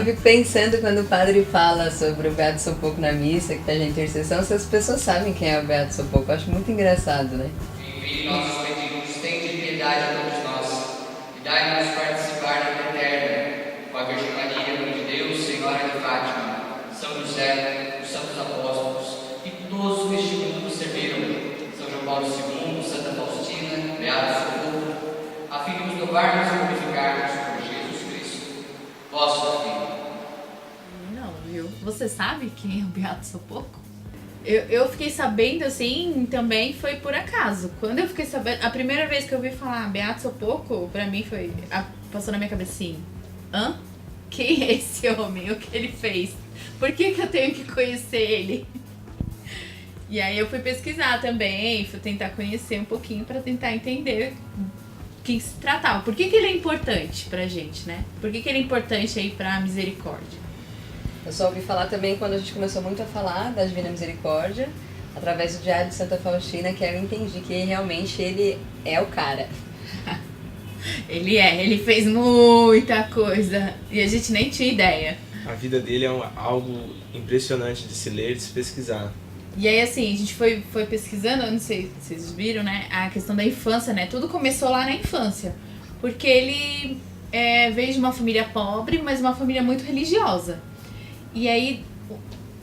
fico pensando quando o padre fala sobre o Beato Sopoco na missa, que pede a intercessão, se as pessoas sabem quem é o Beato Sopoco. Eu acho muito engraçado, né? Enfim, nós os pedimos, tende piedade a todos nós, e dai-nos participar da vida eterna, com a Virgem Maria, Mãe de Deus, Senhora de Fátima, São José, os santos apóstolos, e todos que este mundo serviram, São João Paulo II, Santa Faustina, Beato Sopoco, a fim de nos louvarmos e glorificarmos por Jesus Cristo, vosso Filho. Não, viu? Você sabe quem é o Beato Sopoco? Eu fiquei sabendo, assim, também foi por acaso. Quando eu fiquei sabendo, a primeira vez que eu ouvi falar Beato Sopoco, pra mim foi, passou na minha cabeça assim, hã? Quem é esse homem? O que ele fez? Por que eu tenho que conhecer ele? E aí eu fui pesquisar também, fui tentar conhecer um pouquinho pra tentar entender quem se tratava. Por que ele é importante pra gente, né? Por que ele é importante aí pra misericórdia? Eu só ouvi falar também quando a gente começou muito a falar da Divina Misericórdia, através do Diário de Santa Faustina, que eu entendi que realmente ele é o cara. Ele fez muita coisa e a gente nem tinha ideia. A vida dele é algo impressionante de se ler e de se pesquisar. E aí, assim, a gente foi pesquisando, eu não sei se vocês viram, né, a questão da infância, né, tudo começou lá na infância, porque ele veio de uma família pobre, mas uma família muito religiosa. E aí,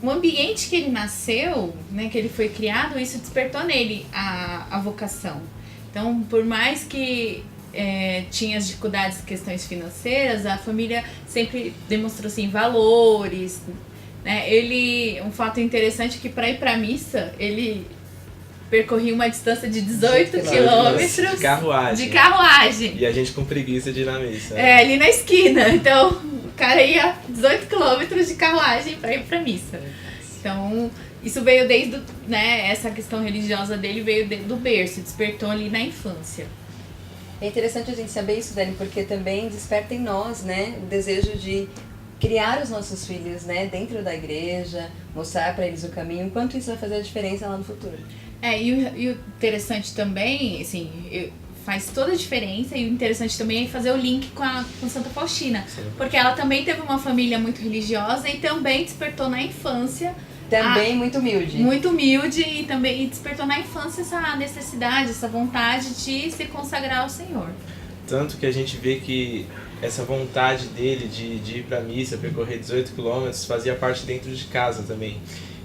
o ambiente que ele nasceu, né, que ele foi criado, isso despertou nele a vocação. Então, por mais que tinha as dificuldades, questões financeiras, a família sempre demonstrou, assim, valores, né? Um fato interessante é que para ir para missa, ele percorria uma distância de 18 quilômetros de carruagem. E a gente com preguiça de ir na missa. Ali na esquina. Então, o cara ia 18 quilômetros de carruagem para ir para missa. Então, isso veio desde, né, essa questão religiosa dele veio do berço, despertou ali na infância. É interessante a gente saber isso, Dani, porque também desperta em nós, né, o desejo de criar os nossos filhos, né, dentro da igreja, mostrar para eles o caminho, enquanto isso vai fazer a diferença lá no futuro. E o interessante também, assim, faz toda a diferença, e o interessante também é fazer o link com Santa Faustina. Sim. Porque ela também teve uma família muito religiosa e também despertou na infância. Também muito humilde. Muito humilde e também despertou na infância essa necessidade, essa vontade de se consagrar ao Senhor. Tanto que a gente vê que essa vontade dele de ir para a missa, percorrer 18 quilômetros, fazia parte dentro de casa também.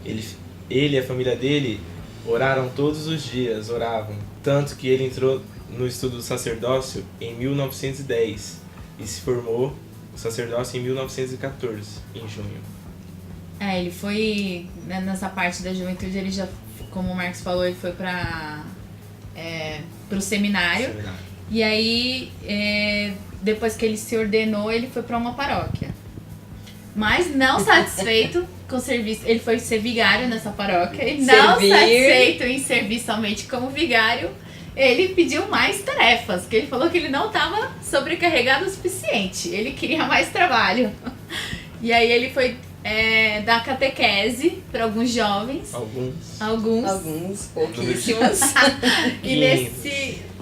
Ele e a família dele oraram todos os dias, oravam. Tanto que ele entrou no estudo do sacerdócio em 1910 e se formou o sacerdócio em 1914, em junho. Ele foi, né, nessa parte da juventude, ele já, como o Marcos falou, ele foi para o seminário. E aí, depois que ele se ordenou, ele foi para uma paróquia. Mas não satisfeito com o serviço, ele foi ser vigário nessa paróquia. E não satisfeito em servir somente como vigário, ele pediu mais tarefas, porque ele falou que ele não estava sobrecarregado o suficiente. Ele queria mais trabalho. E aí ele foi dar catequese para alguns jovens. Alguns, pouquíssimos. E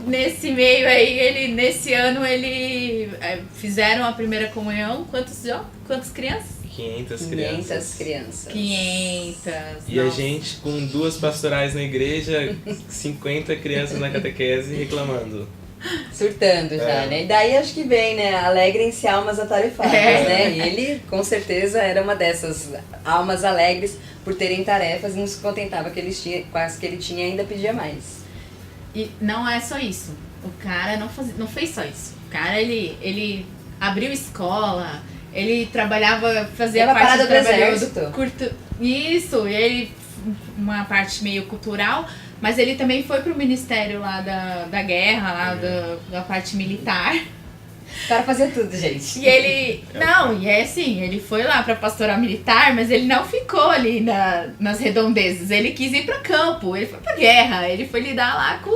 nesse meio aí, nesse ano, ele fizeram a primeira comunhão. Quantas crianças? 500 crianças. 500. E a gente com 2 pastorais na igreja, 50 crianças na catequese reclamando. Surtando já, né? E daí acho que vem, né? Alegrem-se almas atarefadas, né? E ele, com certeza, era uma dessas almas alegres por terem tarefas e não se contentava com as que ele tinha e ainda pedia mais. E não é só isso. O cara não fez só isso. O cara, ele abriu escola, ele trabalhava, fazia parte do trabalho curto. Isso, ele uma parte meio cultural, mas ele também foi pro ministério lá da guerra, lá da parte militar. O cara fazia tudo, gente. E ele... Não, e é assim, ele foi lá pra pastoral militar, mas ele não ficou ali nas redondezas. Ele quis ir pro campo, ele foi pra guerra, ele foi lidar lá com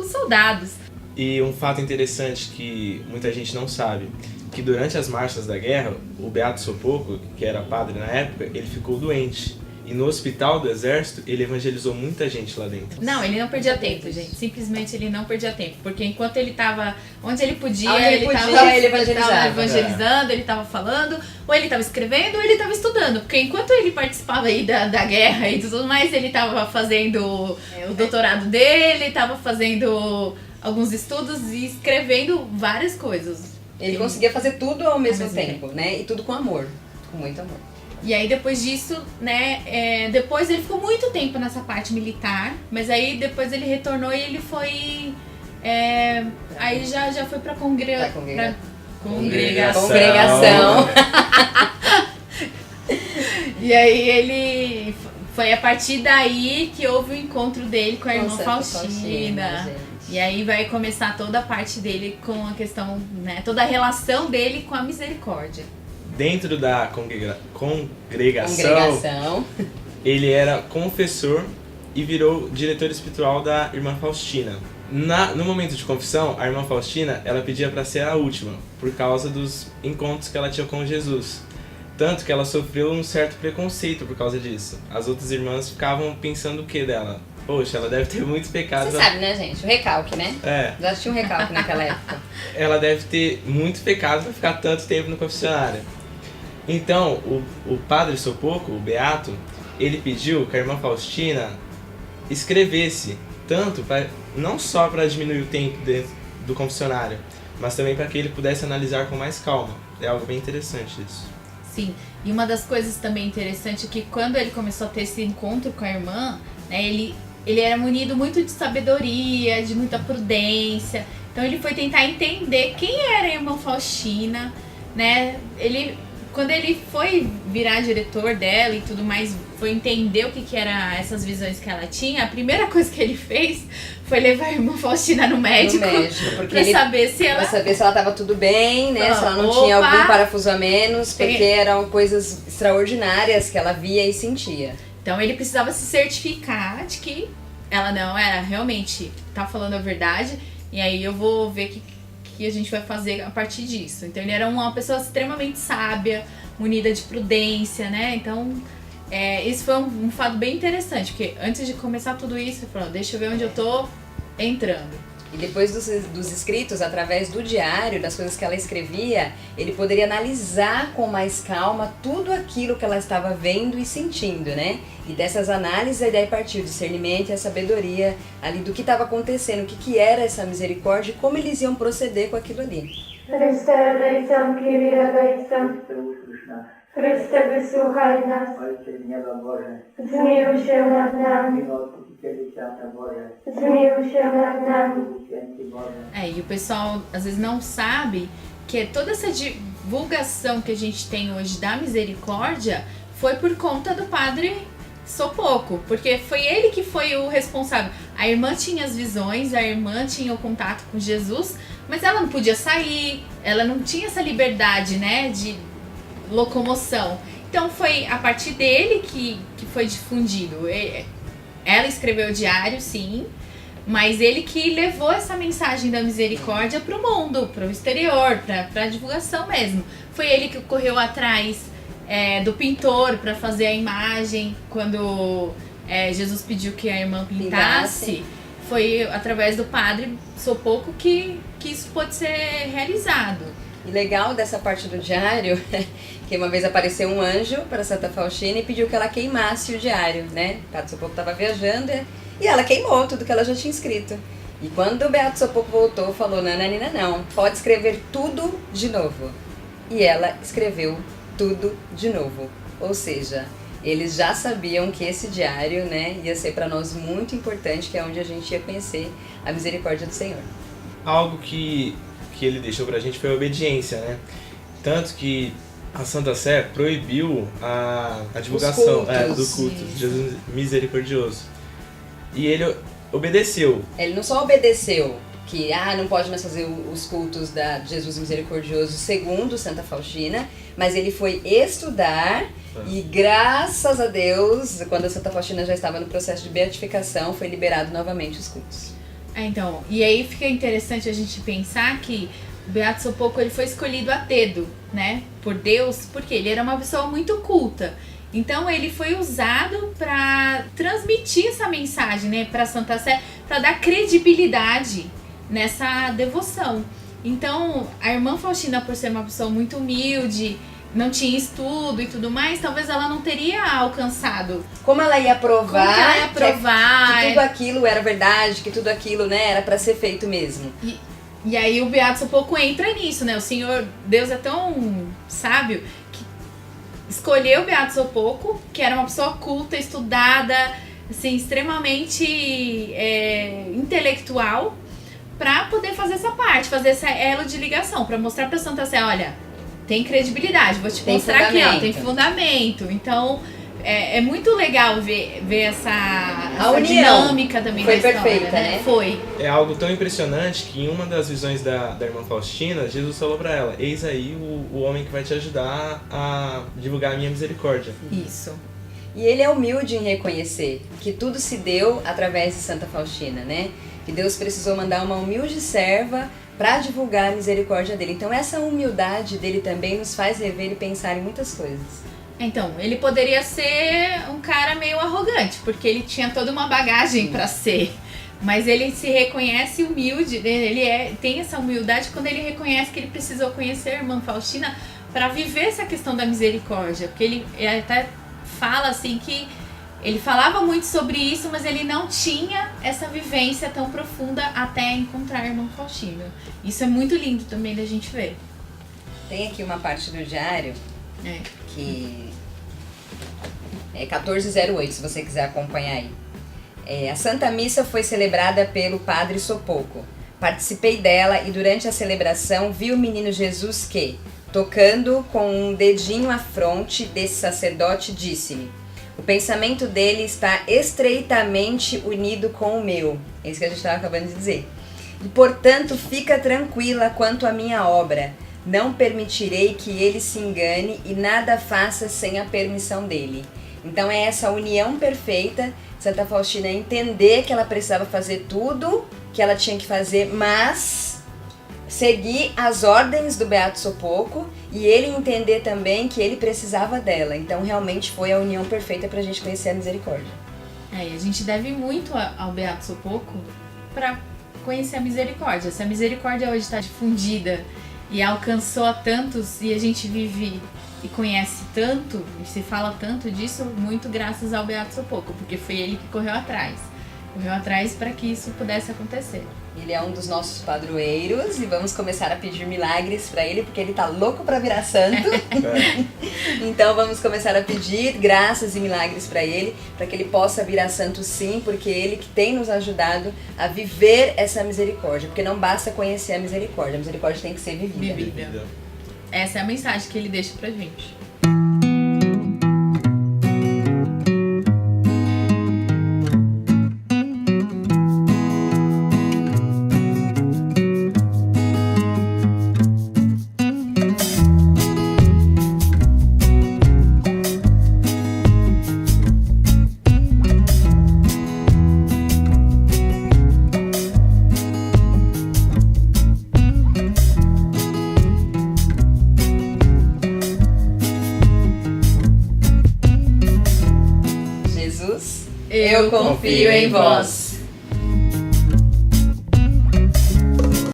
os soldados. E um fato interessante que muita gente não sabe, que durante as marchas da guerra, o Beato Sopoco, que era padre na época, ele ficou doente. E no hospital do exército, ele evangelizou muita gente lá dentro. Não, ele não perdia tempo, gente. Simplesmente ele não perdia tempo. Porque enquanto ele tava onde ele podia, ele tava evangelizando, ele tava falando, ou ele tava escrevendo, ou ele tava estudando. Porque enquanto ele participava aí da guerra e tudo mais, ele tava fazendo o doutorado dele, tava fazendo alguns estudos e escrevendo várias coisas. Ele conseguia fazer tudo ao mesmo tempo, né? E tudo com amor, com muito amor. E aí depois disso, né, depois ele ficou muito tempo nessa parte militar, mas aí depois ele retornou e ele foi, aí já foi pra congregação. E aí ele, foi a partir daí que houve o encontro dele com a irmã Faustina. E aí vai começar toda a parte dele com a questão, né, toda a relação dele com a misericórdia. Dentro da congregação, ele era confessor e virou diretor espiritual da irmã Faustina. No momento de confissão, a irmã Faustina, ela pedia para ser a última, por causa dos encontros que ela tinha com Jesus. Tanto que ela sofreu um certo preconceito por causa disso. As outras irmãs ficavam pensando o que dela? Poxa, ela deve ter muitos pecados. Você sabe, né, gente? O recalque, né? Já tinha um recalque naquela época. Ela deve ter muito pecado para ficar tanto tempo no confessionário. Então, o padre Sopoco, o Beato, ele pediu que a irmã Faustina escrevesse, tanto não só para diminuir o tempo dentro do confessionário, mas também para que ele pudesse analisar com mais calma. É algo bem interessante isso. Sim, e uma das coisas também interessantes é que quando ele começou a ter esse encontro com a irmã, né, ele era munido muito de sabedoria, de muita prudência. Então ele foi tentar entender quem era a irmã Faustina, né? Quando ele foi virar diretor dela e tudo mais, foi entender o que era essas visões que ela tinha, a primeira coisa que ele fez foi levar a irmã Faustina no médico pra saber se ela tava tudo bem, né? Se ela não tinha algum parafuso a menos, porque eram coisas extraordinárias que ela via e sentia. Então ele precisava se certificar de que ela não era realmente tá falando a verdade, e aí eu vou ver que a gente vai fazer a partir disso. Então ele era uma pessoa extremamente sábia, munida de prudência, né? Então isso foi um fato bem interessante, porque antes de começar tudo isso, ele falou, deixa eu ver onde eu tô entrando. E depois dos escritos, através do diário, das coisas que ela escrevia, ele poderia analisar com mais calma tudo aquilo que ela estava vendo e sentindo, né? E dessas análises, a ideia partiu o discernimento e a sabedoria ali do que estava acontecendo, o que era essa misericórdia e como eles iam proceder com aquilo ali. Chryste, wysłuchaj nas. Ojcze nieba Boże, zmiłuj się nad nami. Zmiłuj się nad nami. E o pessoal às vezes não sabe que toda essa divulgação que a gente tem hoje da misericórdia foi por conta do padre Sopoco, porque foi ele que foi o responsável. A irmã tinha as visões, a irmã tinha o contato com Jesus, mas ela não podia sair, ela não tinha essa liberdade, né, de locomoção. Então foi a partir dele que foi difundido. Ela escreveu o diário, sim, mas ele que levou essa mensagem da misericórdia para o mundo, para o exterior, para a divulgação mesmo. Foi ele que correu atrás do pintor para fazer a imagem quando Jesus pediu que a irmã pintasse. Foi através do padre Sopoco que isso pôde ser realizado. E legal dessa parte do diário, que uma vez apareceu um anjo para Santa Faustina e pediu que ela queimasse o diário, né? O Beato Sopoco estava viajando e ela queimou tudo que ela já tinha escrito. E quando o Beato Sopoco voltou, falou, Nananina, não, pode escrever tudo de novo. E ela escreveu tudo de novo. Ou seja, eles já sabiam que esse diário, né, ia ser para nós muito importante, que é onde a gente ia conhecer a misericórdia do Senhor. Algo que ele deixou pra gente foi a obediência, né? Tanto que a Santa Sé proibiu a divulgação do culto de Jesus misericordioso. E ele obedeceu. Ele não só obedeceu, que não pode mais fazer os cultos de Jesus misericordioso segundo Santa Faustina, mas ele foi estudar e graças a Deus, quando a Santa Faustina já estava no processo de beatificação, foi liberado novamente os cultos. Então, e aí fica interessante a gente pensar que o Beato Sopoco ele foi escolhido a dedo, né, por Deus, porque ele era uma pessoa muito culta. Então ele foi usado para transmitir essa mensagem, né, para Santa Sé, para dar credibilidade nessa devoção. Então a irmã Faustina, por ser uma pessoa muito humilde, não tinha estudo e tudo mais, talvez ela não teria alcançado. Como ela ia provar, Como que ela ia provar que tudo aquilo era verdade, que tudo aquilo, né, era para ser feito mesmo. E aí o Beato Sopoco entra nisso, né? O Senhor, Deus é tão sábio que escolheu o Beato Sopoco, que era uma pessoa culta, estudada, assim, extremamente intelectual, para poder fazer essa parte, fazer essa elo de ligação, para mostrar para Santa Sé, olha, tem credibilidade, vou te Tem mostrar aqui, ó, fundamento. tem fundamento. Então, é muito legal ver essa união dinâmica também foi da história, perfeita, né? Foi. É algo tão impressionante que em uma das visões da irmã Faustina, Jesus falou para ela: eis aí o homem que vai te ajudar a divulgar a minha misericórdia. Isso. E ele é humilde em reconhecer que tudo se deu através de Santa Faustina, né? Que Deus precisou mandar uma humilde serva para divulgar a misericórdia dele. Então essa humildade dele também nos faz rever e pensar em muitas coisas. Então, ele poderia ser um cara meio arrogante, porque ele tinha toda uma bagagem para ser. Mas ele se reconhece humilde, ele tem essa humildade quando ele reconhece que ele precisou conhecer a irmã Faustina para viver essa questão da misericórdia. Porque ele até fala assim que ele falava muito sobre isso, mas ele não tinha essa vivência tão profunda até encontrar a irmã Faustina. Isso é muito lindo também da gente ver. Tem aqui uma parte do diário que é 1408, se você quiser acompanhar aí. A Santa Missa foi celebrada pelo Padre Sopoco. Participei dela e durante a celebração vi o menino Jesus que, tocando com um dedinho à fronte desse sacerdote, disse-me: o pensamento dele está estreitamente unido com o meu. É isso que a gente estava acabando de dizer. E, portanto, fica tranquila quanto à minha obra. Não permitirei que ele se engane e nada faça sem a permissão dele. Então é essa união perfeita, Santa Faustina entender que ela precisava fazer tudo que ela tinha que fazer, mas seguir as ordens do Beato Sopoco e ele entender também que ele precisava dela. Então realmente foi a união perfeita para a gente conhecer a misericórdia. E a gente deve muito ao Beato Sopoco para conhecer a misericórdia. Se a misericórdia hoje está difundida e alcançou a tantos e a gente vive e conhece tanto, e se fala tanto disso, muito graças ao Beato Sopoco, porque foi ele que correu atrás para que isso pudesse acontecer. Ele é um dos nossos padroeiros e vamos começar a pedir milagres para ele, porque ele tá louco para virar santo. Então vamos começar a pedir graças e milagres para ele, para que ele possa virar santo sim, porque ele que tem nos ajudado a viver essa misericórdia, porque não basta conhecer a misericórdia tem que ser vivida. Essa é a mensagem que ele deixa pra gente. Eu confio em vós.